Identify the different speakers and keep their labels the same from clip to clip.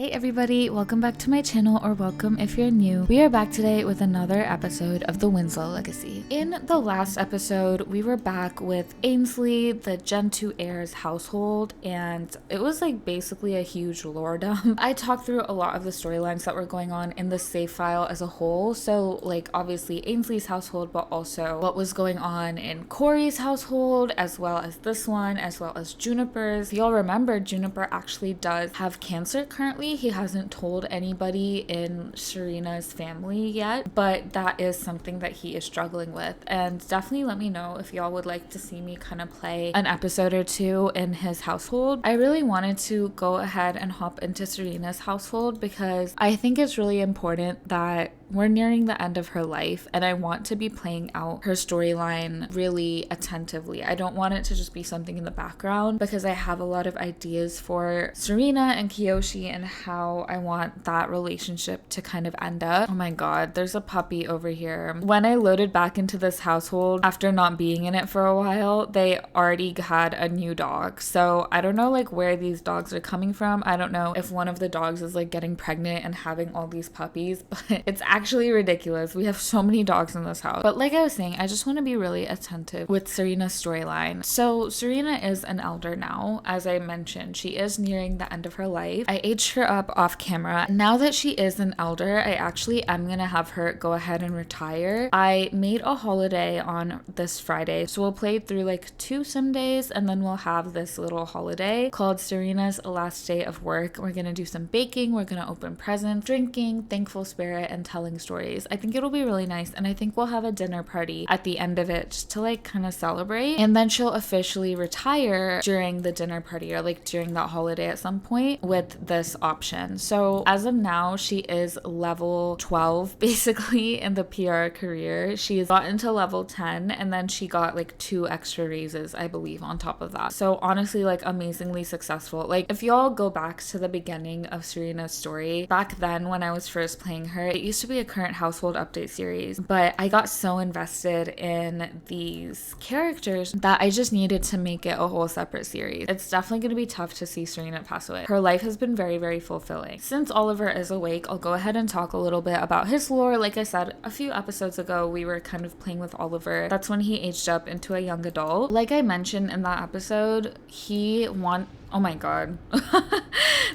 Speaker 1: Hey everybody, welcome back to my channel, or welcome if you're new. We are back today with another episode of the Winslow Legacy. In the last episode, we were back with Ainsley, the Gen 2 heir's household, and it was like basically a huge lore dump. I talked through a lot of the storylines that were going on in the save file as a whole, so like obviously Ainsley's household, but also what was going on in Corey's household, as well as this one, as well as Juniper's. If y'all remember, Juniper actually does have cancer currently. He hasn't told anybody in Serena's family yet, but that is something that he is struggling with. And definitely let me know if y'all would like to see me kind of play an episode or two in his household. I really wanted to go ahead and hop into Serena's household because I think it's really important that we're nearing the end of her life, and I want to be playing out her storyline really attentively. I don't want it to just be something in the background because I have a lot of ideas for Serena and Kiyoshi and how I want that relationship to kind of end up. Oh my god, there's a puppy over here. When I loaded back into this household after not being in it for a while, they already had a new dog. So I don't know like where these dogs are coming from. I don't know if one of the dogs is like getting pregnant and having all these puppies, but it's actually ridiculous. We have so many dogs in this house. But like I was saying, I just want to be really attentive with Serena's storyline. So Serena is an elder now. As I mentioned, she is nearing the end of her life. I aged her up off camera. Now that she is an elder, I actually am gonna have her go ahead and retire. I made a holiday on this Friday, so we'll play through like 2 sim days, and then we'll have this little holiday called Serena's last day of work. We're gonna do some baking, we're gonna open presents, drinking, thankful spirit, and telling stories. I think it'll be really nice, and I think we'll have a dinner party at the end of it just to like kind of celebrate, and then she'll officially retire during the dinner party or like during that holiday at some point with this option. So as of now, she is level 12 basically in the PR career. She's gotten to level 10, and then she got like 2 extra raises, I believe, on top of that. So honestly, like amazingly successful. Like if y'all go back to the beginning of Serena's story, back then when I was first playing her, it used to be a current household update series, but I got so invested in these characters that I just needed to make it a whole separate series. It's definitely going to be tough to see Serena pass away. Her life has been very, very fulfilling. Since Oliver is awake, I'll go ahead and talk a little bit about his lore. Like I said, a few episodes ago, we were kind of playing with Oliver. That's when he aged up into a young adult. Like I mentioned in that episode, oh my god.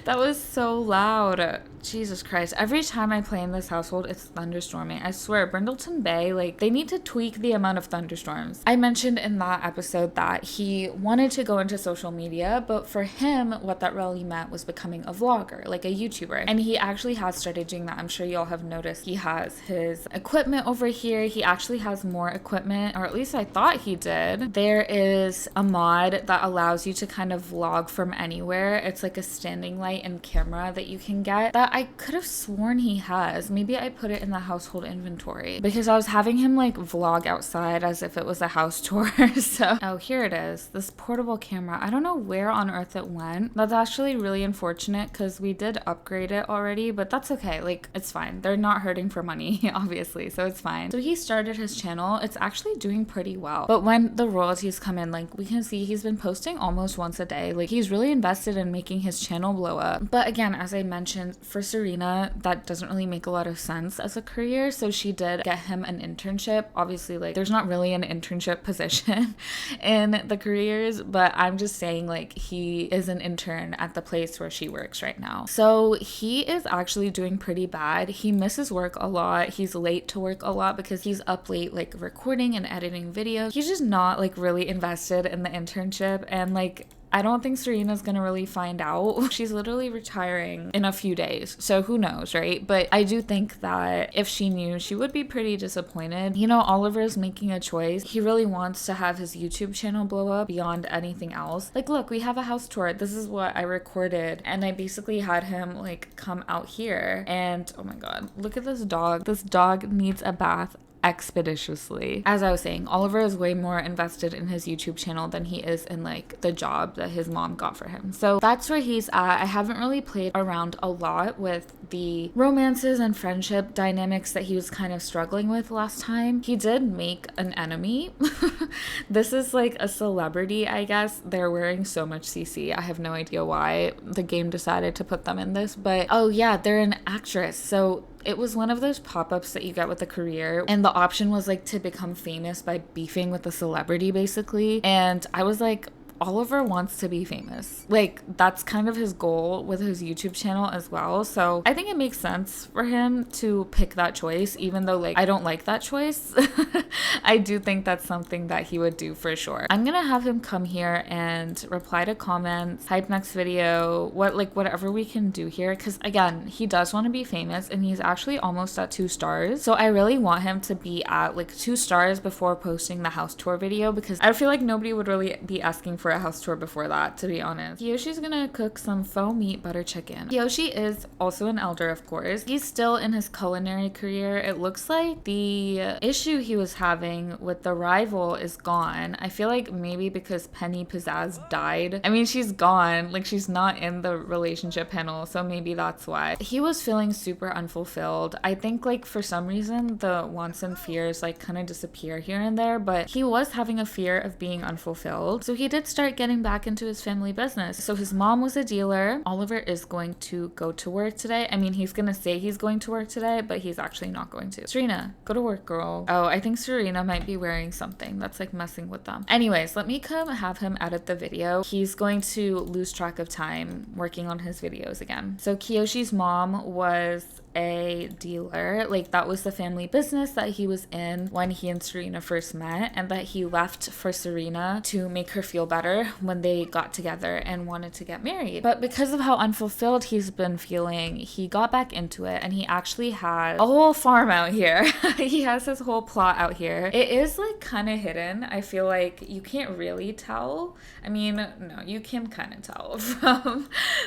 Speaker 1: That was so loud. Jesus Christ. Every time I play in this household, it's thunderstorming. I swear, Brindleton Bay, like, they need to tweak the amount of thunderstorms. I mentioned in that episode that he wanted to go into social media, but for him, what that really meant was becoming a vlogger, like a YouTuber. And he actually has started doing that. I'm sure y'all have noticed he has his equipment over here. He actually has more equipment, or at least I thought he did. There is a mod that allows you to kind of vlog from anywhere. It's like a standing light and camera that you can get that I could have sworn he has. Maybe I put it in the household inventory because I was having him like vlog outside as if it was a house tour. So, oh, here it is. This portable camera. I don't know where on earth it went. That's actually really unfortunate because we did upgrade it already, but that's okay. Like, it's fine. They're not hurting for money, obviously, so it's fine. So he started his channel. It's actually doing pretty well. But when the royalties come in, like we can see he's been posting almost once a day. Like he's really invested in making his channel blow up. But again, as I mentioned, for Serena, that doesn't really make a lot of sense as a career, so she did get him an internship. Obviously, like there's not really an internship position in the careers, but I'm just saying like he is an intern at the place where she works right now. So he is actually doing pretty bad. He misses work a lot. He's late to work a lot because he's up late like recording and editing videos. He's just not like really invested in the internship, and like I don't think Serena's gonna really find out. She's literally retiring in a few days, so who knows, right? But I do think that if she knew, she would be pretty disappointed. You know, Oliver's making a choice. He really wants to have his YouTube channel blow up beyond anything else. Like, look, we have a house tour. This is what I recorded, and I basically had him like come out here, and oh my god, look at this dog. This dog needs a bath expeditiously. As I was saying, Oliver is way more invested in his YouTube channel than he is in like the job that his mom got for him. So that's where he's at. I haven't really played around a lot with the romances and friendship dynamics that he was kind of struggling with last time. He did make an enemy This is like a celebrity, I guess. They're wearing so much CC. I have no idea why the game decided to put them in this, but oh yeah, they're an actress. So it was one of those pop-ups that you get with a career, and the option was like to become famous by beefing with a celebrity basically. And I was like, Oliver wants to be famous. Like, that's kind of his goal with his YouTube channel as well. So I think it makes sense for him to pick that choice, even though like I don't like that choice. I do think that's something that he would do for sure. I'm gonna have him come here and reply to comments, type next video, whatever we can do here. Cause again, he does want to be famous and he's actually almost at 2 stars. So I really want him to be at like 2 stars before posting the house tour video, because I feel like nobody would really be asking for a house tour before that, to be honest. Yoshi's gonna cook some faux meat butter chicken. Yoshi is also an elder, of course. He's still in his culinary career. It looks like the issue he was having with the rival is gone. I feel like maybe because Penny Pizzazz died. I mean, she's gone. Like, she's not in the relationship panel, so maybe that's why. He was feeling super unfulfilled. I think like for some reason the wants and fears like kind of disappear here and there, but he was having a fear of being unfulfilled. So he did start getting back into his family business. So his mom was a dealer. Oliver is going to go to work today. I mean, he's gonna say he's going to work today, but he's actually not going to. Serena, go to work, girl. Oh, I think Serena might be wearing something that's like messing with them. Anyways, let me come have him edit the video. He's going to lose track of time working on his videos again. So Kiyoshi's mom was a dealer. Like, that was the family business that he was in when he and Serena first met, and that he left for Serena to make her feel better when they got together and wanted to get married. But because of how unfulfilled he's been feeling, he got back into it, and he actually has a whole farm out here. He has his whole plot out here. It is like kind of hidden. I feel like you can't really tell. I mean, no, you can kind of tell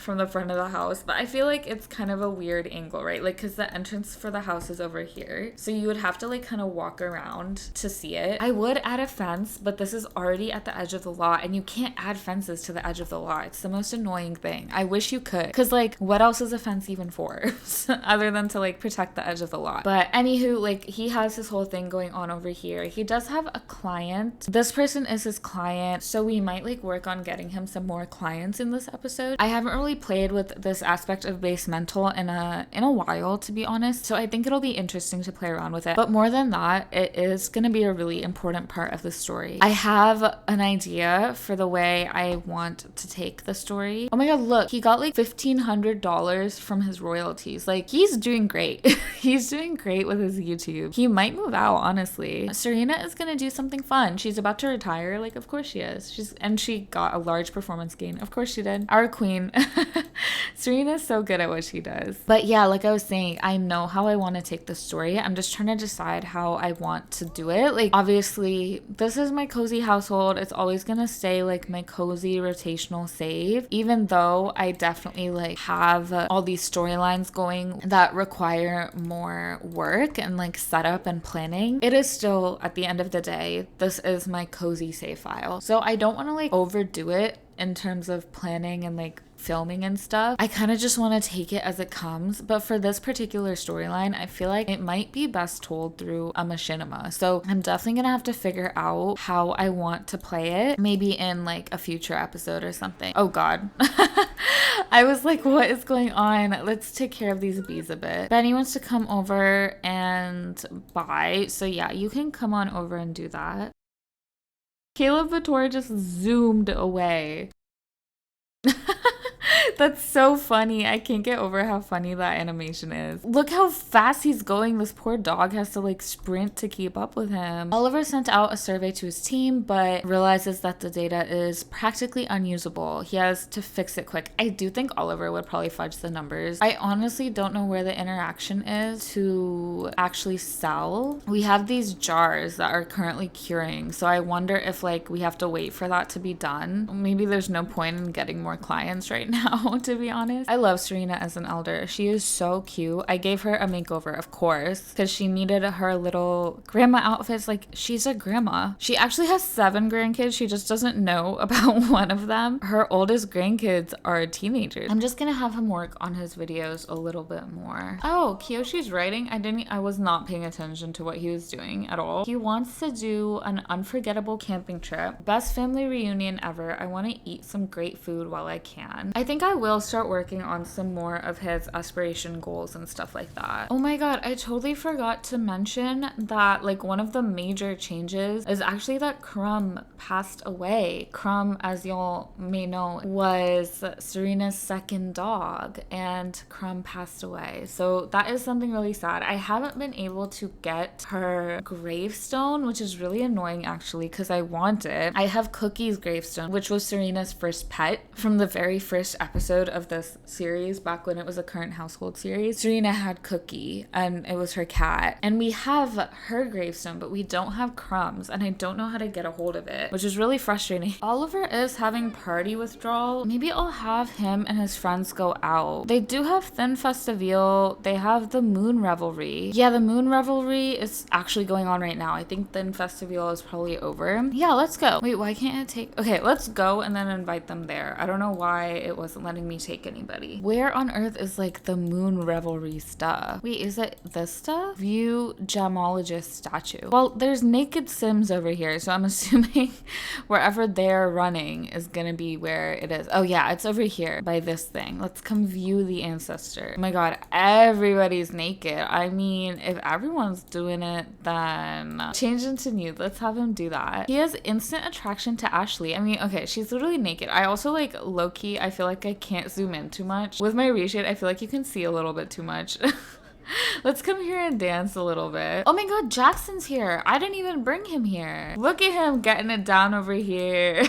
Speaker 1: from the front of the house, but I feel like it's kind of a weird angle, right? Like, because the entrance for the house is over here, so you would have to like kind of walk around to see it. I would add a fence, but this is already at the edge of the lot, and you can't add fences to the edge of the lot. It's the most annoying thing. I wish you could, because like what else is a fence even for other than to like protect the edge of the lot? But anywho, like he has this whole thing going on over here. He does have a client. This person is his client, so we might like work on getting him some more clients in this episode. I haven't really played with this aspect of base mental in a while, to be honest, so I think it'll be interesting to play around with it. But more than that, it is going to be a really important part of the story. I have an idea for the way I want to take the story. Oh my god, look, he got like $1,500 from his royalties. Like, he's doing great. He's doing great with his YouTube. He might move out, honestly. Serena is gonna do something fun. She's about to retire. Like, of course she is. She got a large performance gain. Of course she did. Our queen. Serena's so good at what she does. But yeah, like I was saying, I know how I want to take the story. I'm just trying to decide how I want to do it. Like, obviously, this is my cozy household. It's always gonna stay like my cozy rotational save, even though I definitely like have all these storylines going that require more work and like setup and planning. It is still, at the end of the day, this is my cozy save file. So I don't want to like overdo it in terms of planning and like filming and stuff. I kind of just want to take it as it comes, but for this particular storyline, I feel like it might be best told through a machinima. So I'm definitely gonna have to figure out how I want to play it, maybe in like a future episode or something. Oh god. I was like, what is going on? Let's take care of these bees a bit. Benny wants to come over and buy, so yeah, you can come on over and do that. Caleb Vittori just zoomed away. That's so funny. I can't get over how funny that animation is. Look how fast he's going. This poor dog has to like sprint to keep up with him. Oliver sent out a survey to his team, but realizes that the data is practically unusable. He has to fix it quick. I do think Oliver would probably fudge the numbers. I honestly don't know where the interaction is to actually sell. We have these jars that are currently curing, so I wonder if like we have to wait for that to be done. Maybe there's no point in getting more clients right now. now, to be honest. I love Serena as an elder. She is so cute. I gave her a makeover, of course, because she needed her little grandma outfits. Like, she's a grandma. She actually has 7 grandkids. She just doesn't know about one of them. Her oldest grandkids are teenagers. I'm just gonna have him work on his videos a little bit more. Oh, Kiyoshi's writing. I was not paying attention to what he was doing at all. He wants to do an unforgettable camping trip. Best family reunion ever. I want to eat some great food while I can. I think I will start working on some more of his aspiration goals and stuff like that. Oh my god, I totally forgot to mention that like one of the major changes is actually that Crumb passed away. Crumb, as y'all may know, was Serena's second dog, and Crumb passed away. So that is something really sad. I haven't been able to get her gravestone, which is really annoying actually, because I want it. I have Cookie's gravestone, which was Serena's first pet from the very first episode of this series, back when it was a current household series. Serena had Cookie, and it was her cat. And we have her gravestone, but we don't have Crumb's, and I don't know how to get a hold of it, which is really frustrating. Oliver is having party withdrawal. Maybe I'll have him and his friends go out. They do have Thin Festival. They have the Moon Revelry. Yeah, the Moon Revelry is actually going on right now. I think Thin Festival is probably over. Yeah, let's go. Wait, why can't it take... Okay, let's go and then invite them there. I don't know why it wasn't letting me take anybody. Where on earth is like the Moon Revelry stuff? Wait, is it this stuff? View Gemologist statue. Well, there's Naked Sims over here, so I'm assuming wherever they're running is gonna be where it is. Oh yeah, it's over here by this thing. Let's come view the ancestor. Oh my god, everybody's naked. I mean, if everyone's doing it, then change into nude. Let's have him do that. He has instant attraction to Ashley. I mean, okay, she's literally naked. I also like low-key, I feel like I can't zoom in too much. With my reshade, I feel like you can see a little bit too much. Let's come here and dance a little bit. Oh my god, Jackson's here. I didn't even bring him here. Look at him getting it down over here.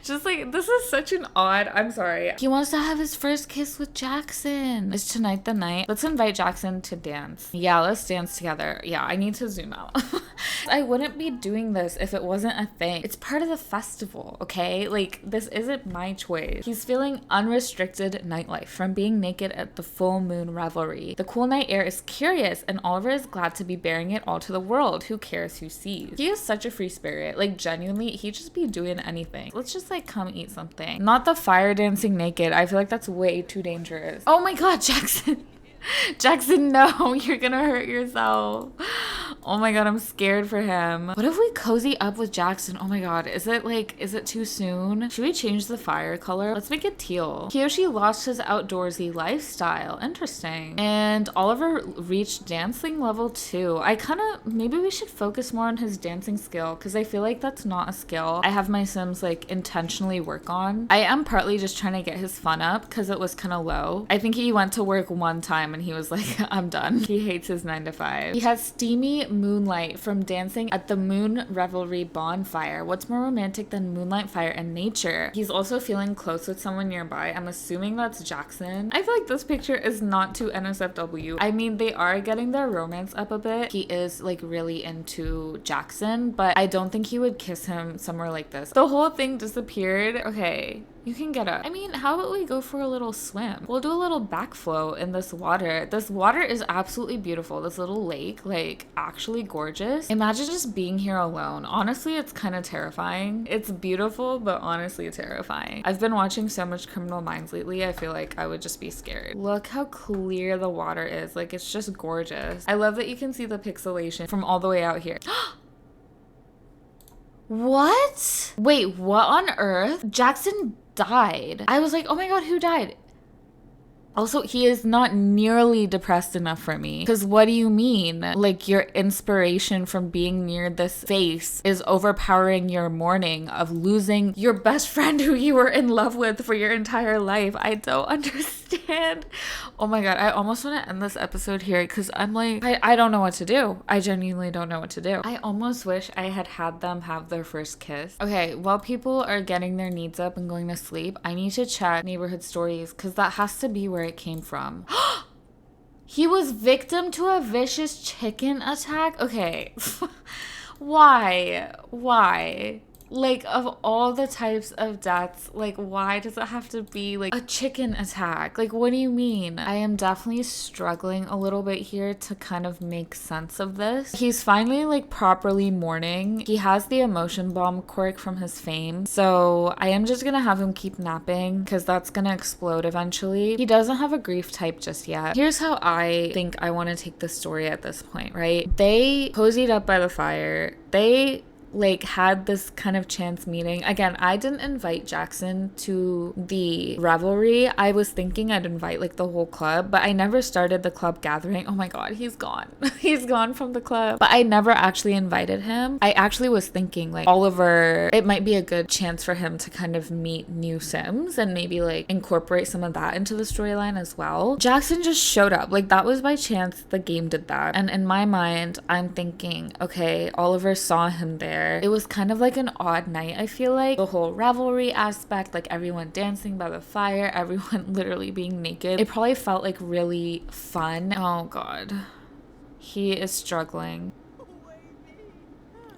Speaker 1: Just like, this is such an odd, I'm sorry. He wants to have his first kiss with Jackson. Is tonight the night? Let's invite Jackson to dance. Yeah, let's dance together. Yeah, I need to zoom out. I wouldn't be doing this if it wasn't a thing. It's part of the festival, okay? Like, this isn't my choice. He's feeling unrestricted nightlife from being naked at the full moon revelry. The cool night air is curious, and Oliver is glad to be bearing it all to the world. Who cares who sees? He is such a free spirit. Like, genuinely, he'd just be doing anything. Let's just like come eat something. Not the fire dancing naked. I feel like that's way too dangerous. Oh my god, Jackson. Jackson, no, you're gonna hurt yourself. Oh my god, I'm scared for him. What if we cozy up with Jackson? Oh my god, is it too soon? Should we change the fire color? Let's make it teal. Kiyoshi lost his outdoorsy lifestyle. Interesting. And Oliver reached dancing level 2. Maybe we should focus more on his dancing skill, because I feel like that's not a skill I have my Sims like intentionally work on. I am partly just trying to get his fun up because it was kind of low. I think he went to work one time and he was like, I'm done. He hates his 9 to 5. He has steamy moonlight from dancing at the moon revelry bonfire. What's more romantic than moonlight, fire, and nature? He's also feeling close with someone nearby. I'm assuming that's Jackson. I feel like this picture is not too NSFW. I mean, they are getting their romance up a bit. He is like really into Jackson, but I don't think he would kiss him somewhere like this. The whole thing disappeared. Okay. You can get up. I mean, how about we go for a little swim? We'll do a little backflow in this water. This water is absolutely beautiful. This little lake, like, actually gorgeous. Imagine just being here alone. Honestly, it's kind of terrifying. It's beautiful, but honestly terrifying. I've been watching so much Criminal Minds lately. I feel like I would just be scared. Look how clear the water is. Like, it's just gorgeous. I love that you can see the pixelation from all the way out here. What? Wait, what on earth? Jackson died. I was like, oh my god, who died? Also, he is not nearly depressed enough for me. Because what do you mean? Like, your inspiration from being near this face is overpowering your mourning of losing your best friend who you were in love with for your entire life. I don't understand. Oh my god, I almost want to end this episode here because I'm like, I don't know what to do. I genuinely don't know what to do. I almost wish I had had them have their first kiss. Okay, while people are getting their needs up and going to sleep, I need to check neighborhood stories because that has to be where it came from. He was victim to a vicious chicken attack? Okay. Why? Like, of all the types of deaths, like, why does it have to be like a chicken attack? Like, what do you mean? I am definitely struggling a little bit here to kind of make sense of this. He's finally like properly mourning. He has the emotion bomb quirk from his fame, so I am just gonna have him keep napping because that's gonna explode eventually. He doesn't have a grief type just yet. Here's how I think I want to take the story at this point, right? They cozied up by the fire. They like had this kind of chance meeting. Again, I didn't invite Jackson to the revelry. I was thinking I'd invite like the whole club, but I never started the club gathering. Oh my god, he's gone. He's gone from the club. But I never actually invited him. I actually was thinking like Oliver, it might be a good chance for him to kind of meet new Sims and maybe like incorporate some of that into the storyline as well. Jackson just showed up. Like that was by chance the game did that. And in my mind, I'm thinking, okay, Oliver saw him there. It was kind of like an odd night, I feel like. The whole revelry aspect, like everyone dancing by the fire, everyone literally being naked. It probably felt like really fun. Oh god. He is struggling.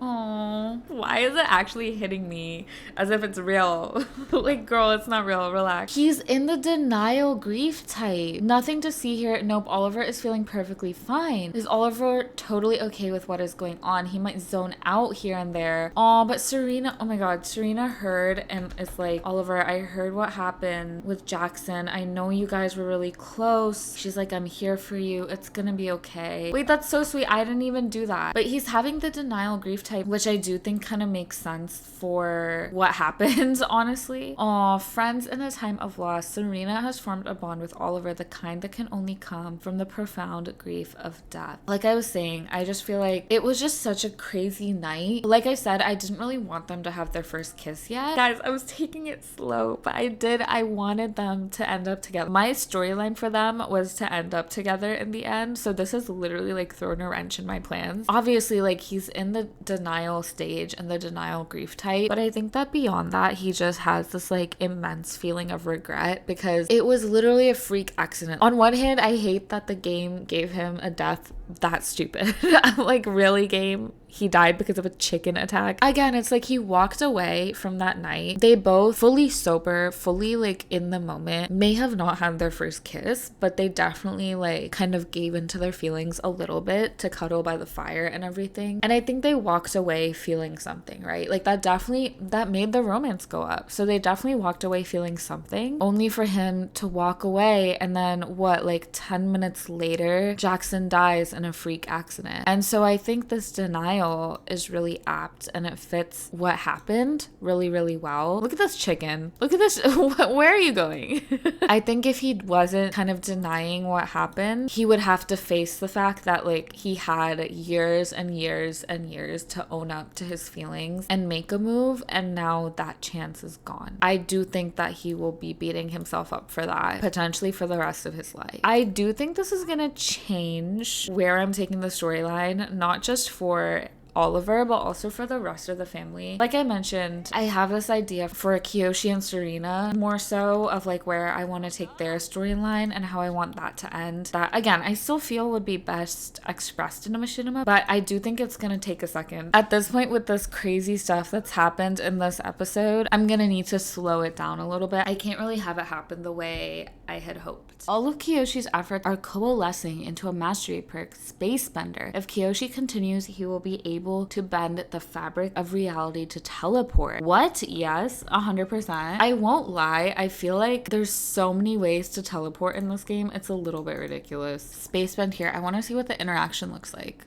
Speaker 1: Oh, why is it actually hitting me as if it's real? Like, girl, it's not real. Relax. He's in the denial grief type. Nothing to see here. Nope, Oliver is feeling perfectly fine. Is Oliver totally okay with what is going on? He might zone out here and there. Oh, but Serena, oh my god, Serena heard and it's like, Oliver, I heard what happened with Jackson. I know you guys were really close. She's like, I'm here for you. It's gonna be okay. Wait, that's so sweet. I didn't even do that. But he's having the denial grief type, which I do think kind of makes sense for what happens, honestly. Aw, friends in a time of loss, Serena has formed a bond with Oliver, the kind that can only come from the profound grief of death. Like I was saying, I just feel like it was just such a crazy night. Like I said, I didn't really want them to have their first kiss yet. Guys, I was taking it slow, but I wanted them to end up together. My storyline for them was to end up together in the end, so this has literally like thrown a wrench in my plans. Obviously, like he's in the denial stage and the denial grief type, but I think that beyond that he just has this like immense feeling of regret because it was literally a freak accident. On one hand, I hate that the game gave him a death that stupid. I'm like, really, game? He died because of a chicken attack. Again, it's like he walked away from that night. They both fully sober, fully like in the moment, may have not had their first kiss, but they definitely like kind of gave into their feelings a little bit to cuddle by the fire and everything. And I think they walked away feeling something, right? Like that made the romance go up. So they definitely walked away feeling something, only for him to walk away. And then what, like 10 minutes later, Jackson dies in a freak accident. And so I think this denial is really apt and it fits what happened really, really well. Look at this chicken. Look at this. Where are you going? I think if he wasn't kind of denying what happened, he would have to face the fact that like he had years and years and years to own up to his feelings and make a move, and now that chance is gone. I do think that he will be beating himself up for that, potentially for the rest of his life. I do think this is gonna change where I'm taking the storyline, not just for Oliver, but also for the rest of the family. Like I mentioned, I have this idea for Kiyoshi and Serena, more so of like where I want to take their storyline and how I want that to end. That again, I still feel would be best expressed in a machinima, but I do think it's gonna take a second. At this point, with this crazy stuff that's happened in this episode, I'm gonna need to slow it down a little bit. I can't really have it happen the way I had hoped. All of Kiyoshi's efforts are coalescing into a mastery perk, Space Bender. If Kiyoshi continues, he will be able to bend the fabric of reality to teleport. What? Yes, 100%. I won't lie, I feel like there's so many ways to teleport in this game, it's a little bit ridiculous. Space Bend here. I want to see what the interaction looks like.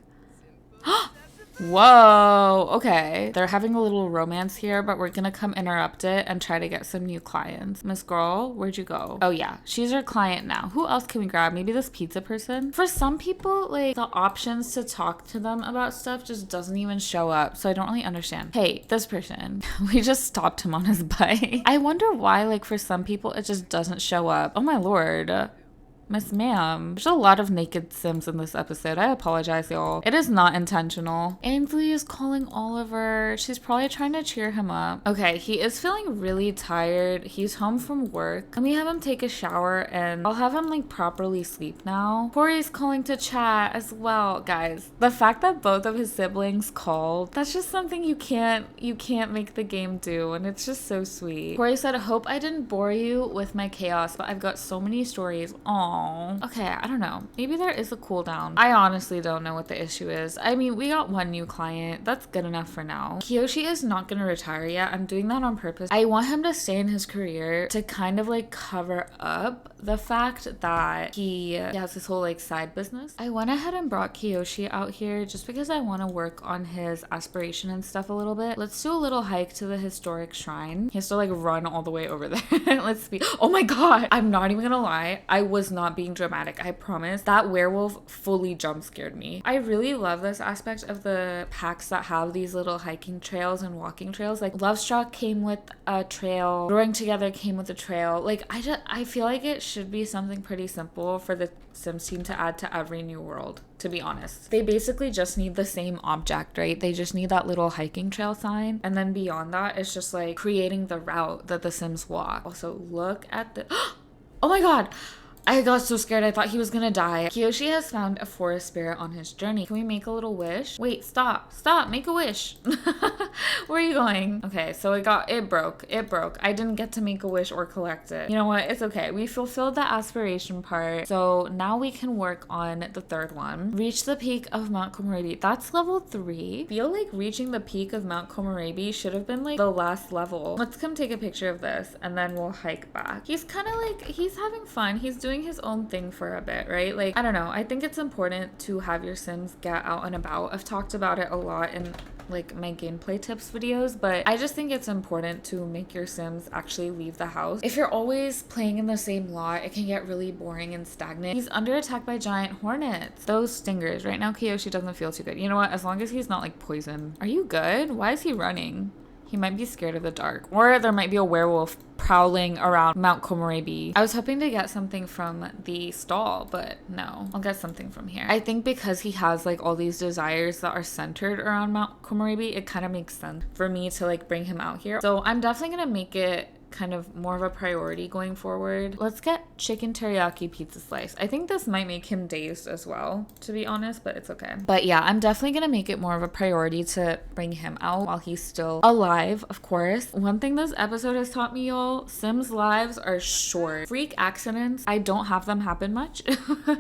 Speaker 1: Whoa, okay. They're having a little romance here, but we're gonna come interrupt it and try to get some new clients. Miss Girl, where'd you go? Oh yeah, she's our client now. Who else can we grab? Maybe this pizza person? For some people, like, the options to talk to them about stuff just doesn't even show up, so I don't really understand. Hey, this person. We just stopped him on his bike. I wonder why, like, for some people, it just doesn't show up. Oh my lord. Miss Ma'am. There's a lot of naked Sims in this episode. I apologize, y'all. It is not intentional. Ainsley is calling Oliver. She's probably trying to cheer him up. Okay, he is feeling really tired. He's home from work. Let me have him take a shower and I'll have him like properly sleep now. Corey's calling to chat as well. Guys, the fact that both of his siblings called, that's just something you can't make the game do, and it's just so sweet. Corey said, hope I didn't bore you with my chaos, but I've got so many stories. Aww. Okay, I don't know. Maybe there is a cooldown. I honestly don't know what the issue is. I mean, we got one new client. That's good enough for now. Kiyoshi is not going to retire yet. I'm doing that on purpose. I want him to stay in his career to kind of like cover up the fact that he has this whole like side business. I went ahead and brought Kiyoshi out here just because I want to work on his aspiration and stuff a little bit. Let's do a little hike to the historic shrine. He has to like run all the way over there. Let's see. Oh my god. I'm not even gonna lie. I was not being dramatic. I promise. That werewolf fully jump scared me. I really love this aspect of the packs that have these little hiking trails and walking trails. Like Lovestruck came with a trail. Growing Together came with a trail. Like I feel like it should be something pretty simple for the Sims team to add to every new world, to be honest. They basically just need the same object, right? They just need that little hiking trail sign. And then beyond that, it's just like creating the route that the Sims walk. Also, look at the... Oh my god! I got so scared. I thought he was gonna die. Kiyoshi has found a forest spirit on his journey. Can we make a little wish? Wait, stop. Make a wish. Where are you going? Okay, so it broke. I didn't get to make a wish or collect it. You know what? It's okay. We fulfilled the aspiration part. So now we can work on the third one. Reach the peak of Mount Komorebi. That's level 3. I feel like reaching the peak of Mount Komorebi should have been like the last level. Let's come take a picture of this and then we'll hike back. He's kind of like, he's having fun. He's doing his own thing for a bit, right? Like, I don't know. I think it's important to have your Sims get out and about. I've talked about it a lot in like my gameplay tips videos, but I just think it's important to make your Sims actually leave the house. If you're always playing in the same lot, it can get really boring and stagnant. He's under attack by giant hornets. Those stingers. Right now, Kiyoshi doesn't feel too good. You know what? As long as he's not like poison. Are you good? Why is he running? He might be scared of the dark. Or there might be a werewolf prowling around Mount Komorebi. I was hoping to get something from the stall, but no. I'll get something from here. I think because he has like all these desires that are centered around Mount Komorebi, it kind of makes sense for me to like bring him out here. So I'm definitely gonna make it kind of more of a priority going forward. Let's get chicken teriyaki pizza slice. I think this might make him dazed as well, to be honest, but it's okay. But yeah, I'm definitely gonna make it more of a priority to bring him out while he's still alive, of course. One thing this episode has taught me, y'all, Sims lives are short. Freak accidents, I don't have them happen much.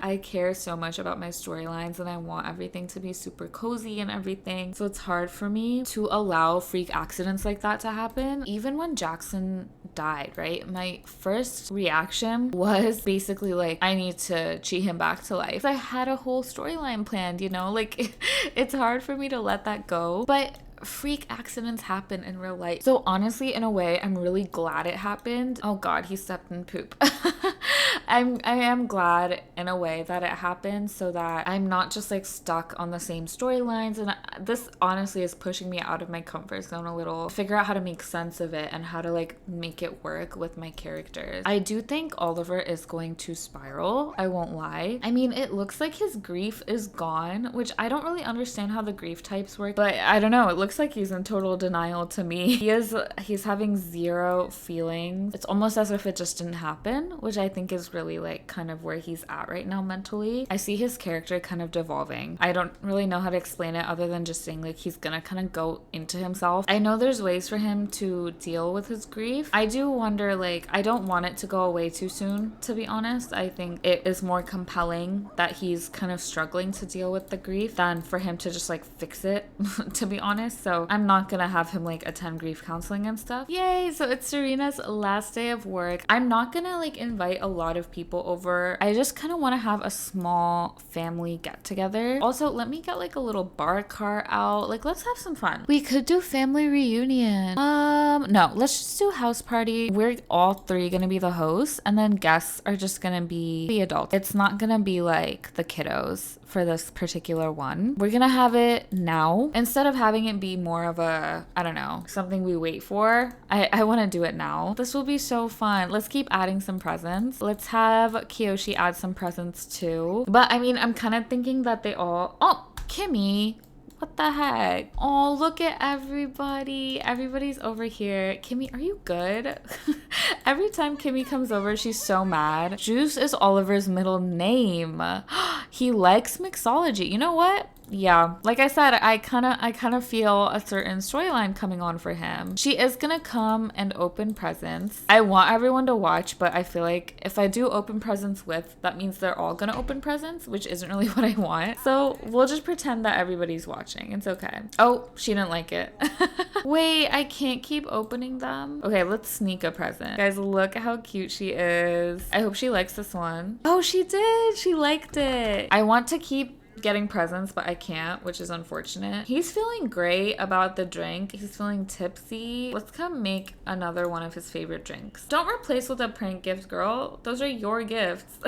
Speaker 1: I care so much about my storylines and I want everything to be super cozy and everything. So it's hard for me to allow freak accidents like that to happen. Even when Jackson died, right? My first reaction was basically like, I need to cheat him back to life. I had a whole storyline planned, you know, like it's hard for me to let that go. But freak accidents happen in real life. So honestly, in a way, I'm really glad it happened. Oh god, he stepped in poop. I am glad in a way that it happened so that I'm not just like stuck on the same storylines. And this honestly is pushing me out of my comfort zone a little. Figure out how to make sense of it and how to like make it work with my characters. I do think Oliver is going to spiral. I won't lie. I mean, it looks like his grief is gone, which I don't really understand how the grief types work, but I don't know. It looks like he's in total denial to me. He's having zero feelings. It's almost as if it just didn't happen, which I think is really like kind of where he's at right now mentally. I see his character kind of devolving. I don't really know how to explain it other than just saying like he's gonna kind of go into himself. I know there's ways for him to deal with his grief. I do wonder, like, I don't want it to go away too soon, to be honest. I think it is more compelling that he's kind of struggling to deal with the grief than for him to just like fix it, to be honest. So I'm not gonna have him like attend grief counseling and stuff. Yay! So it's Serena's last day of work. I'm not gonna like invite a lot of people over. I just kind of want to have a small family get together. Also, let me get like a little bar cart out. Like, let's have some fun. We could do family reunion. No, let's just do house party. We're all three gonna be the hosts and then guests are just gonna be the adults. It's not gonna be like the kiddos for this particular one. We're gonna have it now. Instead of having it be more of a, I don't know, something we wait for, I want to do it now. This will be so fun. Let's keep adding some presents. Let's have Kiyoshi add some presents too. But I mean, I'm kind of thinking that they all... Oh, Kimmy! What the heck? Oh, look at everybody. Everybody's over here. Kimmy, are you good? Every time Kimmy comes over, she's so mad. Juice is Oliver's middle name. He likes mixology. You know what? Yeah, like I said, I kind of feel a certain storyline coming on for him. She is gonna come and open presents. I want everyone to watch, but I feel like if I do open presents with, that means they're all gonna open presents, which isn't really what I want. So we'll just pretend that everybody's watching. It's okay. Oh, she didn't like it. Wait, I can't keep opening them. Okay, let's sneak a present. Guys, look how cute she is. I hope she likes this one. Oh, she did. She liked it. I want to keep getting presents, but I can't, which is unfortunate. He's feeling great about the drink. He's feeling tipsy. Let's come make another one of his favorite drinks. Don't replace with a prank gift, girl. Those are your gifts.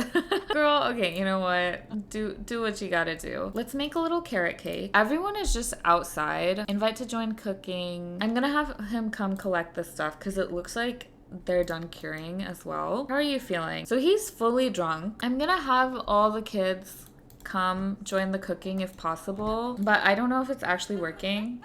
Speaker 1: Girl, okay, you know what? Do what you gotta do. Let's make a little carrot cake. Everyone is just outside. Invite to join cooking. I'm gonna have him come collect this stuff because it looks like they're done curing as well. How are you feeling? So he's fully drunk. I'm gonna have all the kids come join the cooking if possible, but I don't know if it's actually working.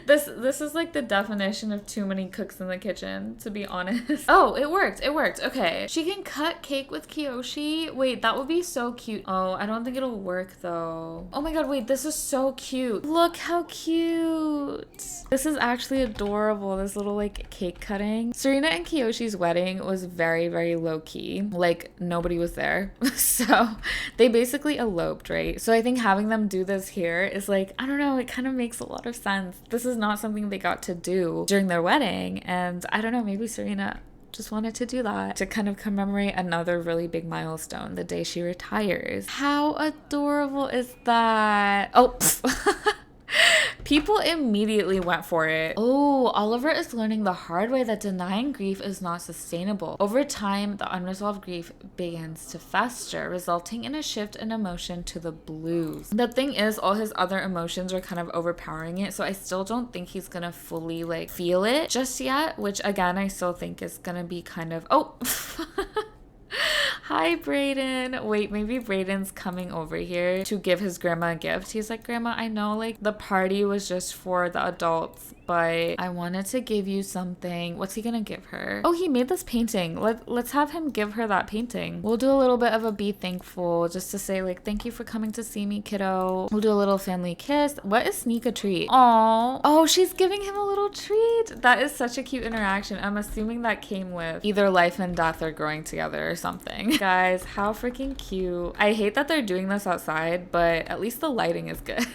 Speaker 1: This is like the definition of too many cooks in the kitchen, to be honest. Oh, it worked. Okay, she can cut cake with Kiyoshi. Wait, that would be so cute. Oh, I don't think it'll work though. Oh my god, wait, this is so cute. Look how cute. This is actually adorable, this little like cake cutting. Serena and Kiyoshi's wedding was very, very low key. Like nobody was there. So they basically eloped, right? So I think having them do this here is like, I don't know, it kind of makes a lot of sense. This is not something they got to do during their wedding, and I don't know, maybe Serena just wanted to do that to kind of commemorate another really big milestone, the day she retires. How adorable is that? Oh, people immediately went for it. Oh, Oliver is learning the hard way that denying grief is not sustainable. Over time, the unresolved grief begins to fester, resulting in a shift in emotion to the blues. The thing is, all his other emotions are kind of overpowering it, so I still don't think he's gonna fully like feel it just yet, which again, I still think is gonna be kind of, oh, hi, Brayden. Wait, maybe Brayden's coming over here to give his grandma a gift. He's like, Grandma, I know like the party was just for the adults, but I wanted to give you something. What's he gonna give her? Oh, he made this painting. Let's have him give her that painting. We'll do a little bit of a be thankful just to say like, thank you for coming to see me, kiddo. We'll do a little family kiss. What is sneak a treat? Oh, she's giving him a little treat. That is such a cute interaction. I'm assuming that came with either life and death or growing together or something. Guys, how freaking cute. I hate that they're doing this outside, but at least the lighting is good.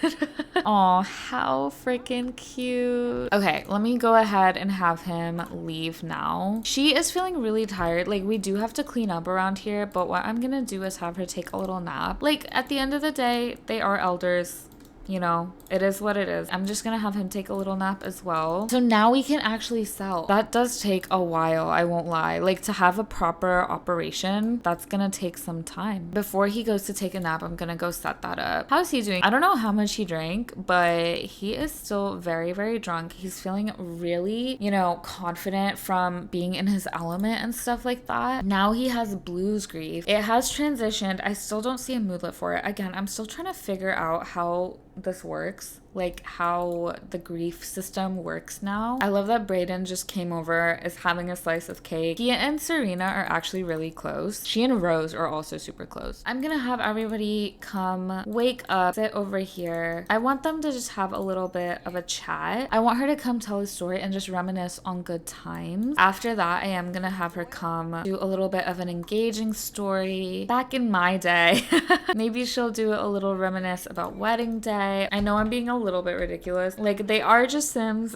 Speaker 1: Oh, how freaking cute. Okay, let me go ahead and have him leave now. She is feeling really tired. Like, we do have to clean up around here, but what I'm gonna do is have her take a little nap. Like, at the end of the day, they are elders. You know, it is what it is. I'm just gonna have him take a little nap as well. So now we can actually sell. That does take a while, I won't lie. Like, to have a proper operation, that's gonna take some time. Before he goes to take a nap, I'm gonna go set that up. How's he doing? I don't know how much he drank, but he is still very, very drunk. He's feeling really, you know, confident from being in his element and stuff like that. Now he has blues grief. It has transitioned. I still don't see a moodlet for it. Again, I'm still trying to figure out how this works, like how the grief system works now. I love that Brayden just came over, is having a slice of cake. Gia and Serena are actually really close. She and Rose are also super close. I'm gonna have everybody come wake up, sit over here. I want them to just have a little bit of a chat. I want her to come tell a story and just reminisce on good times. After that, I am gonna have her come do a little bit of an engaging story. Back in my day, maybe she'll do a little reminisce about wedding day. I know I'm being a little bit ridiculous. Like, they are just Sims,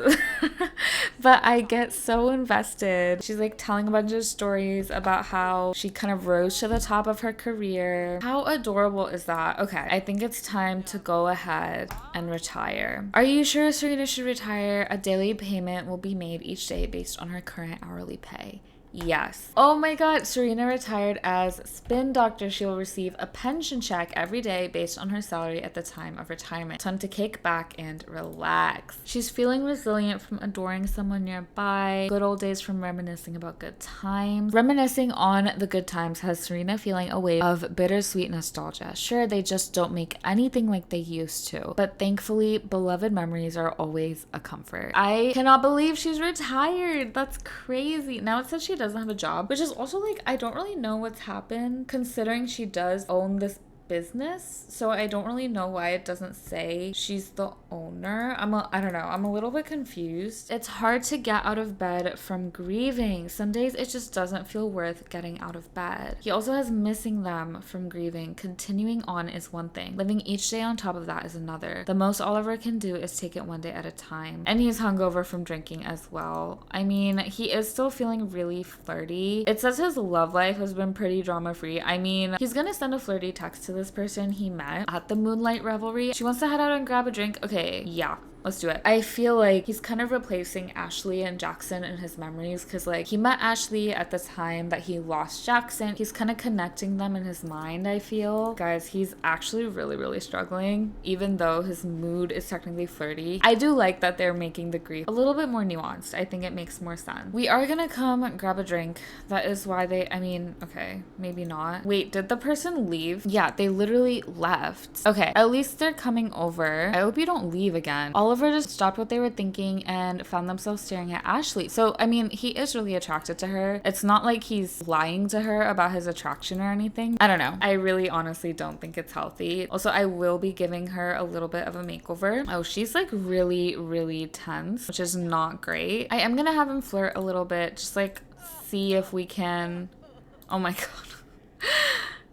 Speaker 1: but I get so invested. She's like telling a bunch of stories about how she kind of rose to the top of her career. How adorable is that? Okay, I think it's time to go ahead and retire. Are you sure Serena should retire? A daily payment will be made each day based on her current hourly pay. Yes. Oh my god, Serena retired as spin doctor. She will receive a pension check every day based on her salary at the time of retirement. Time to kick back and relax. She's feeling resilient from adoring someone nearby. Good old days from reminiscing about good times. Reminiscing on the good times has Serena feeling a wave of bittersweet nostalgia. Sure, they just don't make anything like they used to, but thankfully, beloved memories are always a comfort. I cannot believe she's retired. That's crazy. Now it says she doesn't have a job, which is also like, I don't really know what's happened considering she does own this business, so I don't really know why it doesn't say she's the owner. I don't know, I'm a little bit confused. It's hard to get out of bed from grieving. Some days it just doesn't feel worth getting out of bed. He also has missing them from grieving. Continuing on is one thing, living each day on top of that is another. The most Oliver can do is take it one day at a time, and he's hungover from drinking as well. I mean, he is still feeling really flirty. It says his love life has been pretty drama free. I mean, he's gonna send a flirty text to this person he met at the Moonlight Revelry. She wants to head out and grab a drink. Okay, yeah. Let's do it. I feel like he's kind of replacing Ashley and Jackson in his memories because like he met Ashley at the time that he lost Jackson. He's kind of connecting them in his mind, I feel. Guys, he's actually really struggling even though his mood is technically flirty. I do like that they're making the grief a little bit more nuanced. I think it makes more sense. We are gonna come grab a drink. That is why I mean, okay, maybe not. Wait, did the person leave? Yeah, they literally left. Okay, at least they're coming over. I hope you don't leave again. Oliver just stopped what they were thinking and found themselves staring at Ashley. So, I mean, he is really attracted to her. It's not like he's lying to her about his attraction or anything. I don't know. I really honestly don't think it's healthy. Also, I will be giving her a little bit of a makeover. Oh, she's like really tense, which is not great. I am gonna have him flirt a little bit, just like see if we can. Oh my god.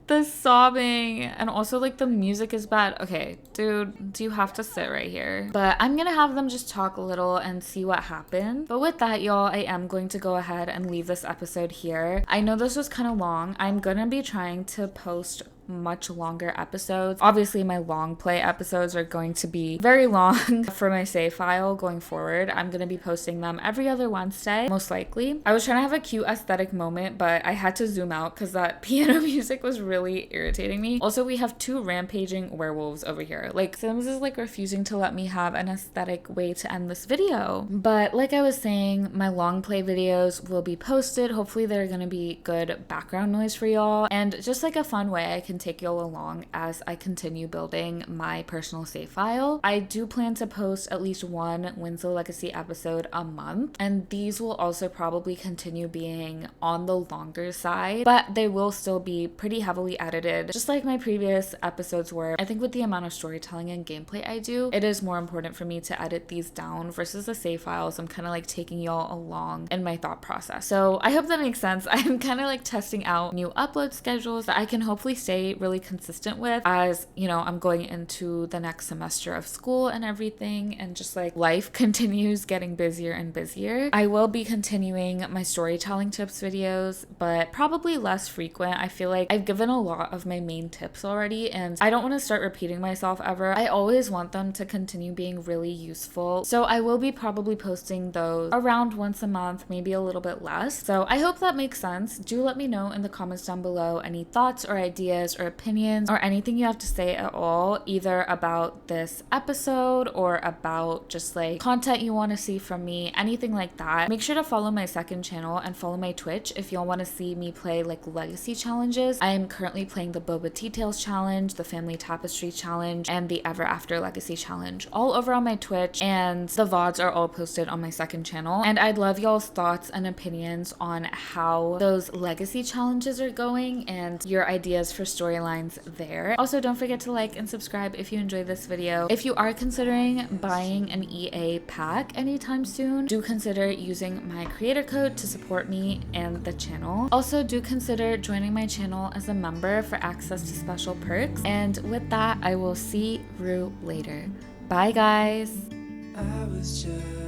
Speaker 1: The sobbing, and also like the music is bad. Okay, dude, do you have to sit right here? But I'm gonna have them just talk a little and see what happened. But with that, y'all, I am going to go ahead and leave this episode here. I know this was kind of long. I'm gonna be trying to post much longer episodes. Obviously, my long play episodes are going to be very long for my save file going forward. I'm going to be posting them every other Wednesday, most likely. I was trying to have a cute aesthetic moment, but I had to zoom out because that piano music was really irritating me. Also, we have 2 rampaging werewolves over here. Like, Sims is like refusing to let me have an aesthetic way to end this video. But like I was saying, my long play videos will be posted. Hopefully they're going to be good background noise for y'all and just like a fun way I can take y'all along as I continue building my personal save file. I do plan to post at least 1 Winslow Legacy episode a month, and these will also probably continue being on the longer side, but they will still be pretty heavily edited, just like my previous episodes were. I think with the amount of storytelling and gameplay I do, it is more important for me to edit these down versus the save files. I'm kind of like taking y'all along in my thought process. So I hope that makes sense. I'm kind of like testing out new upload schedules that I can hopefully stay really consistent with as, you know, I'm going into the next semester of school and everything, and just like life continues getting busier and busier. I will be continuing my storytelling tips videos, but probably less frequent. I feel like I've given a lot of my main tips already, and I don't want to start repeating myself ever. I always want them to continue being really useful. So I will be probably posting those around once a month, maybe a little bit less. So I hope that makes sense. Do let me know in the comments down below any thoughts or ideas or opinions or anything you have to say at all, either about this episode or about just like content you want to see from me, anything like that. Make sure to follow my second channel and follow my Twitch if y'all want to see me play like legacy challenges. I am currently playing the Boba Tea Tales challenge, the Family Tapestry challenge, and the Ever After Legacy challenge all over on my Twitch, and the VODs are all posted on my second channel. And I'd love y'all's thoughts and opinions on how those legacy challenges are going and your ideas for storylines there. Also, don't forget to like and subscribe if you enjoyed this video. If you are considering buying an EA pack anytime soon, do consider using my creator code to support me and the channel. Also, do consider joining my channel as a member for access to special perks. And with that, I will see you later. Bye, guys. I was just